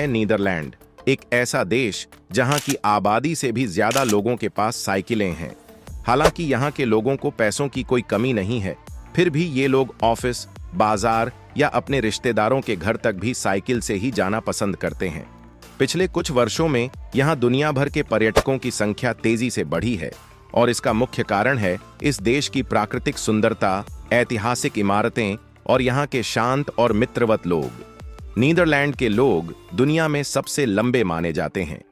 है नीदरलैंड, एक ऐसा देश जहां की आबादी से भी ज्यादा लोगों के पास साइकिलें हैं। हालांकि यहां के लोगों को पैसों की कोई कमी नहीं है, फिर भी ये लोग ऑफिस, बाजार या अपने रिश्तेदारों के घर तक भी साइकिल से ही जाना पसंद करते हैं। पिछले कुछ वर्षों में यहां दुनिया भर के पर्यटकों की संख्या तेजी से बढ़ी है और इसका मुख्य कारण है इस देश की प्राकृतिक सुंदरता, ऐतिहासिक इमारतें और यहाँ के शांत और मित्रवत लोग। नीदरलैंड के लोग दुनिया में सबसे लंबे माने जाते हैं।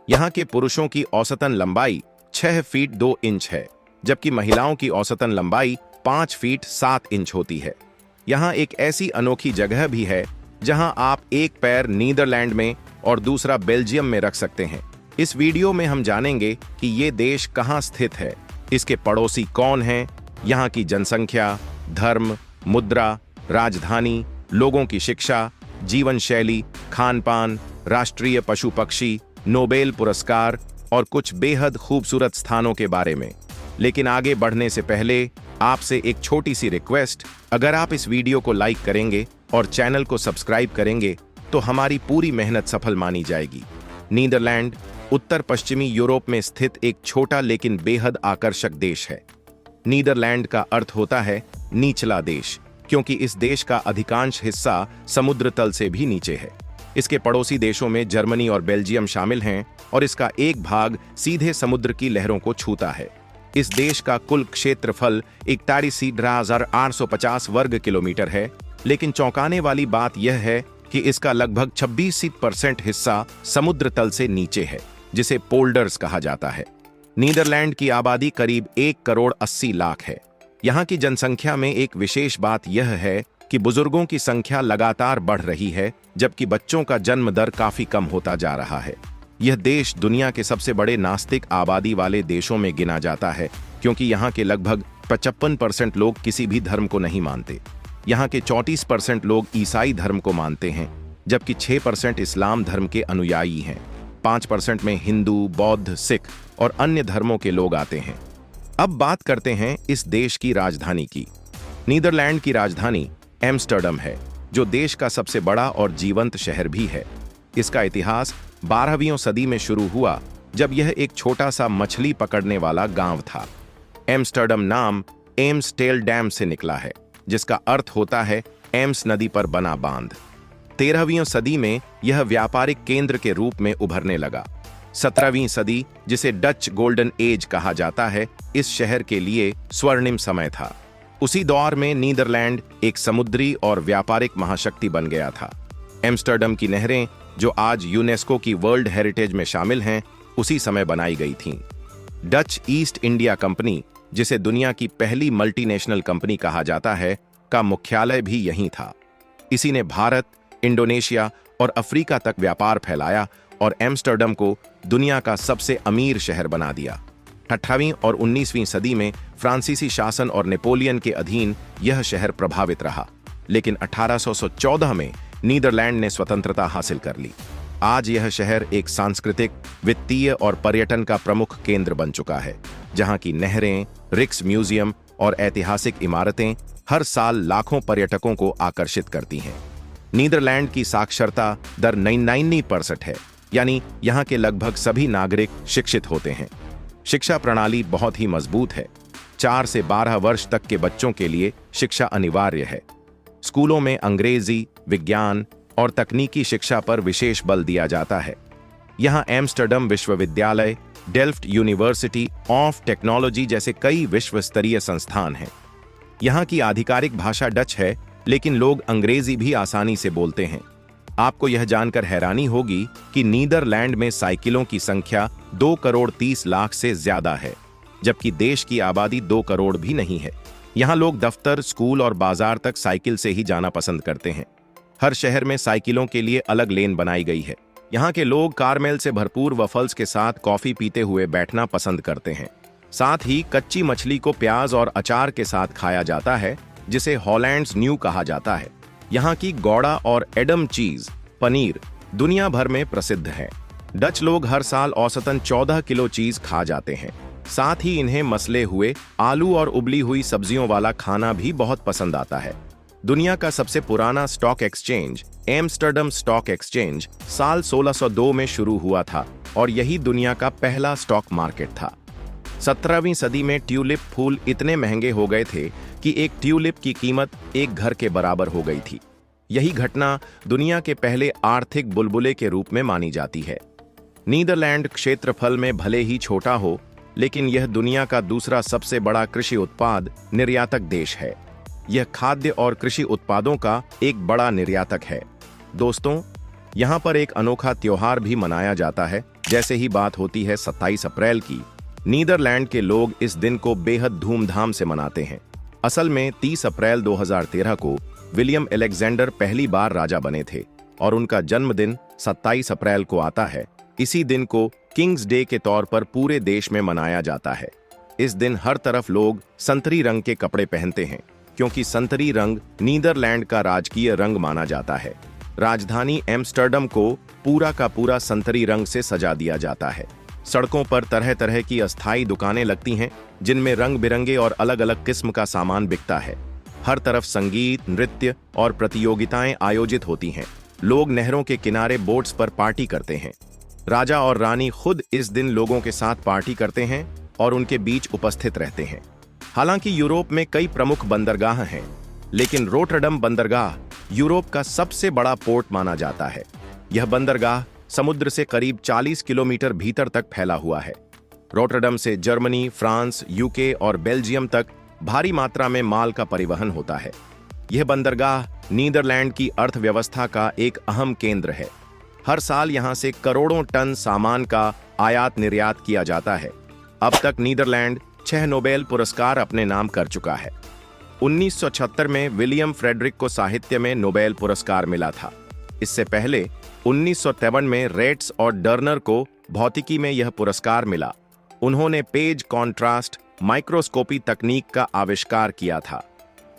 यहाँ के पुरुषों की औसतन लंबाई 6 फीट 2 इंच है, जबकि महिलाओं की औसतन लंबाई 5 फीट 7 इंच होती है। यहाँ एक ऐसी अनोखी जगह भी है जहाँ आप एक पैर नीदरलैंड में और दूसरा बेल्जियम में रख सकते हैं। इस वीडियो में हम जानेंगे कि ये देश कहाँ स्थित है, इसके पड़ोसी कौन हैं, यहाँ की जनसंख्या, धर्म, मुद्रा, राजधानी, लोगों की शिक्षा, जीवन शैली, खान पान, राष्ट्रीय पशु पक्षी, नोबेल पुरस्कार और कुछ बेहद खूबसूरत स्थानों के बारे में। लेकिन आगे बढ़ने से पहले आपसे एक छोटी सी रिक्वेस्ट, अगर आप इस वीडियो को लाइक करेंगे और चैनल को सब्सक्राइब करेंगे तो हमारी पूरी मेहनत सफल मानी जाएगी। नीदरलैंड उत्तर पश्चिमी यूरोप में स्थित एक छोटा लेकिन बेहद आकर्षक देश है। नीदरलैंड का अर्थ होता है निचला देश, क्योंकि इस देश का अधिकांश हिस्सा समुद्र तल से भी नीचे है। इसके पड़ोसी देशों में जर्मनी और बेल्जियम शामिल हैं और इसका एक भाग सीधे समुद्र की लहरों को छूता है। इस देश का कुल क्षेत्रफल 41,850 वर्ग किलोमीटर है, लेकिन चौंकाने वाली बात यह है कि इसका लगभग 26% हिस्सा समुद्र तल से नीचे है, जिसे पोल्डर्स कहा जाता है। नीदरलैंड की आबादी करीब 1 करोड़ 80 लाख है। यहाँ की जनसंख्या में एक विशेष बात यह है कि बुजुर्गों की संख्या लगातार बढ़ रही है, जबकि बच्चों का जन्म दर काफी कम होता जा रहा है। यह देश दुनिया के सबसे बड़े नास्तिक आबादी वाले देशों में गिना जाता है, क्योंकि यहाँ के लगभग 55% लोग किसी भी धर्म को नहीं मानते। यहाँ के 34% लोग ईसाई धर्म को मानते हैं, जबकि 6% इस्लाम धर्म के अनुयायी हैं। 5% में हिंदू, बौद्ध, सिख और अन्य धर्मों के लोग आते हैं। अब बात करते हैं इस देश की राजधानी की। नीदरलैंड की राजधानी एम्स्टर्डम है, जो देश का सबसे बड़ा और जीवंत शहर भी है। इसका इतिहास 12वीं सदी में शुरू हुआ, जब यह एक छोटा सा मछली पकड़ने वाला गांव था। एम्स्टर्डम नाम एम्सटेल डैम से निकला है, जिसका अर्थ होता है एम्स नदी पर बना बांध। 13वीं सदी में यह व्यापारिक केंद्र के रूप में उभरने लगा। 17वीं सदी, जिसे डच गोल्डन एज कहा जाता है, इस शहर के लिए स्वर्णिम समय था। उसी दौर में नीदरलैंड एक समुद्री और व्यापारिक महाशक्ति बन गया था। एम्स्टर्डम की नहरें, जो आज यूनेस्को की वर्ल्ड हेरिटेज में शामिल हैं, उसी समय बनाई गई थीं। डच ईस्ट इंडिया कंपनी, जिसे दुनिया की पहली मल्टीनेशनल कंपनी कहा जाता है, का मुख्यालय भी यहीं था। इसी ने भारत, इंडोनेशिया और अफ्रीका तक व्यापार फैलाया और एम्स्टर्डम को दुनिया का सबसे अमीर शहर बना दिया। 18वीं और 19वीं सदी में फ्रांसीसी शासन और नेपोलियन के अधीन यह शहर प्रभावित रहा, लेकिन 1814 में नीदरलैंड ने स्वतंत्रता हासिल कर ली। आज यह शहर एक सांस्कृतिक, वित्तीय और पर्यटन का प्रमुख केंद्र बन चुका है, जहां की नहरें, रिक्स म्यूजियम और ऐतिहासिक इमारतें हर साल लाखों पर्यटकों को आकर्षित करती हैं। नीदरलैंड की साक्षरता दर 99% है, यानी यहाँ के लगभग सभी नागरिक शिक्षित होते हैं। शिक्षा प्रणाली बहुत ही मजबूत है। 4 से 12 वर्ष तक के बच्चों के लिए शिक्षा अनिवार्य है। स्कूलों में अंग्रेजी, विज्ञान और तकनीकी शिक्षा पर विशेष बल दिया जाता है। यहाँ एम्स्टर्डम विश्वविद्यालय, डेल्फ्ट यूनिवर्सिटी ऑफ टेक्नोलॉजी जैसे कई विश्व स्तरीय संस्थान हैं। यहाँ की आधिकारिक भाषा डच है, लेकिन लोग अंग्रेजी भी आसानी से बोलते हैं। आपको यह जानकर हैरानी होगी कि नीदरलैंड में साइकिलों की संख्या 2 करोड़ 30 लाख से ज्यादा है, जबकि देश की आबादी 2 करोड़ भी नहीं है। यहाँ लोग दफ्तर, स्कूल और बाजार तक साइकिल से ही जाना पसंद करते हैं। हर शहर में साइकिलों के लिए अलग लेन बनाई गई है। यहाँ के लोग कारमेल से भरपूर वफल्स के साथ कॉफी पीते हुए बैठना पसंद करते हैं। साथ ही कच्ची मछली को प्याज और अचार के साथ खाया जाता है, जिसे हॉलैंड्स न्यू कहा जाता है। यहाँ की गौड़ा और एडम चीज, पनीर, दुनिया भर में प्रसिद्ध है। डच लोग हर साल औसतन 14 किलो चीज खा जाते हैं। साथ ही इन्हें मसले हुए आलू और उबली हुई सब्जियों वाला खाना भी बहुत पसंद आता है। दुनिया का सबसे पुराना stock exchange Amsterdam stock exchange साल 1602 में शुरू हुआ था और यही दुनिया का पहला स्टॉक मार्केट था। 17वीं सदी में ट्यूलिप फूल इतने महंगे हो गए थे कि एक ट्यूलिप की कीमत एक घर के बराबर हो गई थी। यही घटना दुनिया के पहले आर्थिक बुलबुले के रूप में मानी जाती है। नीदरलैंड क्षेत्रफल में भले ही छोटा हो, लेकिन यह दुनिया का दूसरा सबसे बड़ा कृषि उत्पाद निर्यातक देश है। यह खाद्य और कृषि उत्पादों का एक बड़ा निर्यातक है। दोस्तों, यहाँ पर एक अनोखा त्योहार भी मनाया जाता है। जैसे ही बात होती है 27 अप्रैल की, नीदरलैंड के लोग इस दिन को बेहद धूमधाम से मनाते हैं। असल में 30 अप्रैल 2013 को विलियम अलेक्जेंडर पहली बार राजा बने थे और उनका जन्मदिन 27 अप्रैल को आता है। इसी दिन को किंग्स डे के तौर पर पूरे देश में मनाया जाता है। इस दिन हर तरफ लोग संतरी रंग के कपड़े पहनते हैं, क्योंकि संतरी रंग नीदरलैंड का राजकीय रंग माना जाता है। राजधानी एम्स्टर्डम को पूरा का पूरा संतरी रंग से सजा दिया जाता है। सड़कों पर तरह तरह की अस्थायी दुकानें लगती हैं, जिनमें रंग बिरंगे और अलग अलग किस्म का सामान बिकता है। हर तरफ संगीत, नृत्य और प्रतियोगिताएं आयोजित होती हैं। लोग नहरों के किनारे बोट्स पर पार्टी करते हैं। राजा और रानी खुद इस दिन लोगों के साथ पार्टी करते हैं और उनके बीच उपस्थित रहते हैं। हालांकि यूरोप में कई प्रमुख बंदरगाह हैं, लेकिन रोटरडम बंदरगाह यूरोप का सबसे बड़ा पोर्ट माना जाता है। यह बंदरगाह समुद्र से करीब 40 किलोमीटर भीतर तक फैला हुआ है। रोटरडम से जर्मनी, फ्रांस, यूके और बेल्जियम तक भारी मात्रा में माल का परिवहन होता है। यह बंदरगाह नीदरलैंड की अर्थव्यवस्था का एक अहम केंद्र है। हर साल यहां से करोड़ों टन सामान का आयात निर्यात किया जाता है। अब तक नीदरलैंड 6 नोबेल पुरस्कार अपने नाम कर चुका है। 1976 में विलियम फ्रेडरिक को साहित्य में नोबेल पुरस्कार मिला था। इससे पहले 1953 में रेट्स और डर्नर को भौतिकी में यह पुरस्कार मिला। उन्होंने पेज कॉन्ट्रास्ट माइक्रोस्कोपी तकनीक का आविष्कार किया था।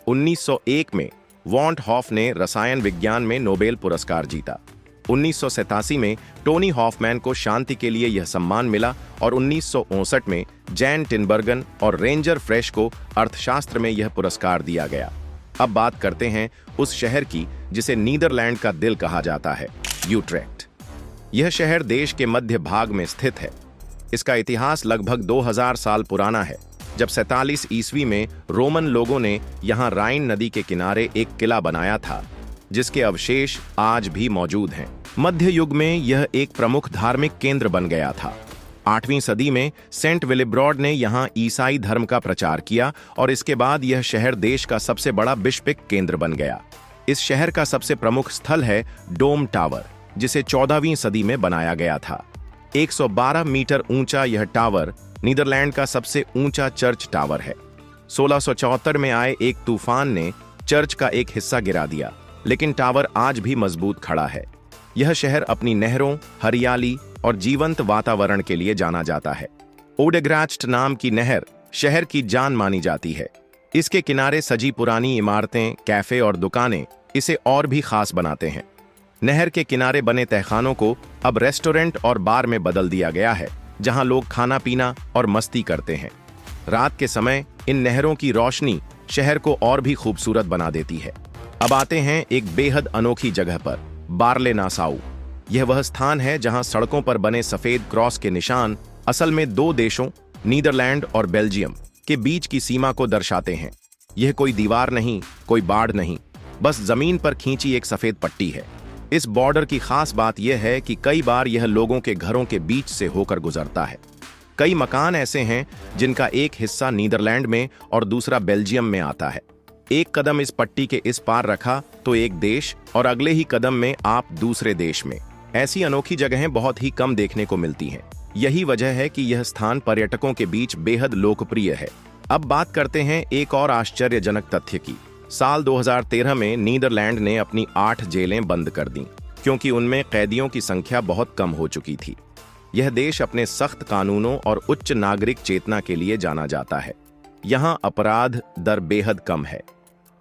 1901 में वॉन्ट हॉफ ने रसायन विज्ञान में नोबेल पुरस्कार जीता। 1987 में टोनी हॉफमैन को शांति के लिए यह सम्मान मिला और 1959 में जैन टिनबर्गन और रेंजर फ्रेश को अर्थशास्त्र में यह पुरस्कार दिया गया। अब बात करते हैं उस शहर की जिसे नीदरलैंड का दिल कहा जाता है, यूट्रेक्ट। यह शहर देश के मध्य भाग में स्थित है। इसका इतिहास लगभग 2000 साल पुराना है, जब 47 ईस्वी में रोमन लोगों ने यहाँ राइन नदी के किनारे एक किला बनाया था, जिसके अवशेष आज भी मौजूद हैं। मध्य युग में यह एक प्रमुख धार्मिक केंद्र बन गया था। 8वीं सदी में सेंट विलिब्रॉड ने यहाँ ईसाई धर्म का प्रचार किया और इसके बाद यह शहर देश का सबसे बड़ा बिशपिक केंद्र बन गया। इस शहर का सबसे प्रमुख स्थल है डोम टावर, जिसे 14वीं सदी में बनाया गया था। 112 मीटर ऊंचा यह टावर नीदरलैंड का सबसे ऊंचा चर्च टावर है। 1674 में आए एक तूफान ने चर्च का एक हिस्सा गिरा दिया, लेकिन टावर आज भी मजबूत खड़ा है। यह शहर अपनी नहरों, हरियाली और जीवंत वातावरण के लिए जाना जाता है। ओडेग्राच्ट नाम की नहर शहर की जान मानी जाती है। इसके किनारे सजी पुरानी इमारतें, कैफे और दुकानें इसे और भी खास बनाते हैं। नहर के किनारे बने तहखानों को अब रेस्टोरेंट और बार में बदल दिया गया है, जहां लोग खाना पीना और मस्ती करते हैं। रात के समय इन नहरों की रोशनी शहर को और भी खूबसूरत बना देती है। अब आते हैं एक बेहद अनोखी जगह पर, बार्ले नासाउ। यह वह स्थान है जहां सड़कों पर बने सफेद क्रॉस के निशान असल में 2 देशों, नीदरलैंड और बेल्जियम के बीच की सीमा को दर्शाते हैं। यह कोई दीवार नहीं, कोई बाड़ नहीं, बस जमीन पर खींची एक सफेद पट्टी है। इस बॉर्डर की खास बात यह है कि कई बार यह लोगों के घरों के बीच से होकर गुजरता है। कई मकान ऐसे हैं जिनका एक हिस्सा नीदरलैंड में और दूसरा बेल्जियम में आता है। एक कदम इस पट्टी के इस पार रखा तो एक देश और अगले ही कदम में आप दूसरे देश में। ऐसी अनोखी जगहें बहुत ही कम देखने को मिलती हैं। यही वजह है कि यह स्थान पर्यटकों के बीच बेहद लोकप्रिय है। अब बात करते हैं एक और आश्चर्यजनक तथ्य की। साल 2013 में नीदरलैंड ने अपनी 8 जेलें बंद कर दीं, क्योंकि उनमें कैदियों की संख्या बहुत कम हो चुकी थी। यह देश अपने सख्त कानूनों और उच्च नागरिक चेतना के लिए जाना जाता है। यहाँ अपराध दर बेहद कम है।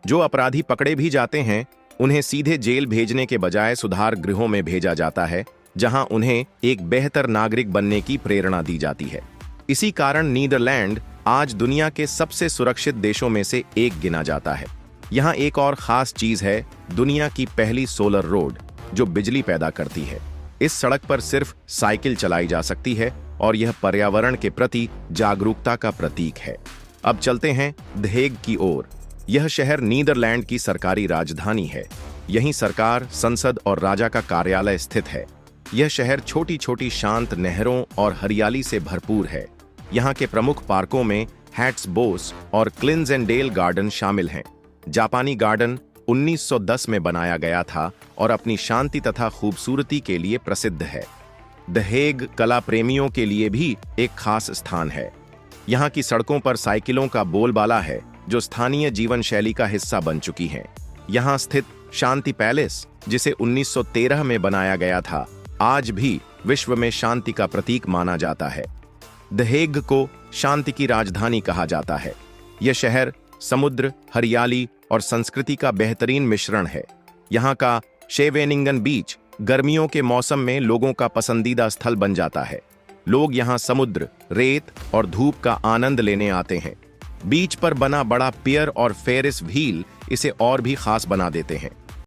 जो अपराधी पकड़े भी जाते हैं, उन्हें सीधे जेल भेजने के बजाय सुधार गृहों में भेजा जाता है, जहां उन्हें एक बेहतर नागरिक बनने की प्रेरणा दी जाती है। इसी कारण नीदरलैंड आज दुनिया के सबसे सुरक्षित देशों में से एक गिना जाता है। यहाँ एक और खास चीज है, दुनिया की पहली सोलर रोड जो बिजली पैदा करती है। इस सड़क पर सिर्फ साइकिल चलाई जा सकती है और यह पर्यावरण के प्रति जागरूकता का प्रतीक है। अब चलते हैं द हेग की ओर। यह शहर नीदरलैंड की सरकारी राजधानी है। यहीं सरकार, संसद और राजा का कार्यालय स्थित है। यह शहर छोटी छोटी शांत नहरों और हरियाली से भरपूर है। यहाँ के प्रमुख पार्कों में हैट्सबोस और क्लिंसडेल गार्डन शामिल हैं। जापानी गार्डन 1910 में बनाया गया था और अपनी शांति तथा खूबसूरती के लिए प्रसिद्ध है। द हेग कला प्रेमियों के लिए भी एक खास स्थान है। यहाँ की सड़कों पर साइकिलों का बोलबाला है जो स्थानीय जीवन शैली का हिस्सा बन चुकी हैं। यहाँ स्थित शांति पैलेस, जिसे 1913 में बनाया गया था, आज भी विश्व में शांति का प्रतीक माना जाता है। द हेग को शांति की राजधानी कहा जाता है। यह शहर समुद्र, हरियाली और संस्कृति का बेहतरीन मिश्रण है। यहाँ का शेवेनिंगन बीच गर्मियों के मौसम में लोगों का पसंदीदा स्थल बन जाता है। लोग यहाँ समुद्र, रेत और धूप का आनंद लेने आते हैं। बीच पर बना बड़ा पियर और फेरिस व्हील इसे और भी खास बना देते हैं।